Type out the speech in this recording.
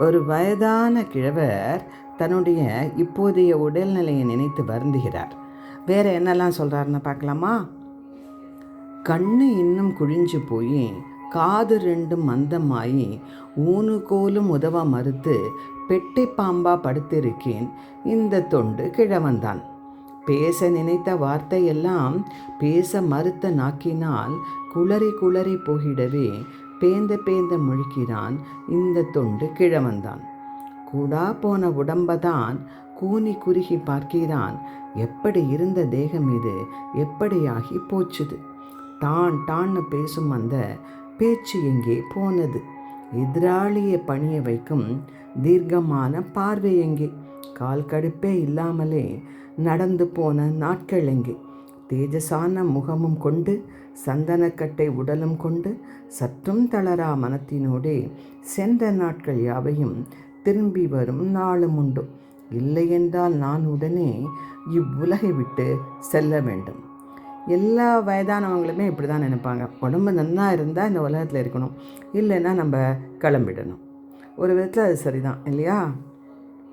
ஒரு வயதான கிழவர் தன்னுடைய இப்போதைய உடல்நிலையை நினைத்து வருந்துகிறார். வேற என்னெல்லாம் சொல்கிறாருன்னு பார்க்கலாமா? கண்ணு இன்னும் குழிஞ்சு போய் காது ரெண்டும் மந்தமாயி ஊனுகோலும் உதவ மறுத்து பெட்டை பாம்பா படுத்திருக்கேன். இந்த தொண்டு கிழவன்தான். பேச நினைத்த வார்த்தையெல்லாம் பேச மறுத்த நாக்கினால் குளறி குளறி போகிடவே பேந்த பேந்த முழிக்கிறான். இந்த தொண்டு கிழவன்தான். கூடா போன உடம்பதான் கூனி குறுகி பார்க்கிறான். எப்படி இருந்த தேகம் இது எப்படியாகி போச்சுது? டான் டான்னு பேசும் அந்த பேச்சு எங்கே போனது? எதிராளியை பணிய வைக்கும் தீர்க்கமான பார்வை எங்கே? கால் கடுப்பே இல்லாமலே நடந்து போன நாட்கள் எங்கே? தேஜசான முகமும் கொண்டு சந்தனக்கட்டை உடலும் கொண்டு சற்றும் தளரா மனத்தினோடே சென்ற நாட்கள் யாவையும் திரும்பி வரும் நாளும் உண்டு. இல்லையென்றால் நான் உடனே இவ்வுலகை விட்டு செல்ல வேண்டும். எல்லா வயதானவங்களுமே இப்படி தான் நினைப்பாங்க. உடம்பு நன்னா இருந்தால் இந்த உலகத்தில் இருக்கணும், இல்லைன்னா நம்ம கிளம்பிடணும். ஒரு விதத்தில் அது சரிதான் இல்லையா?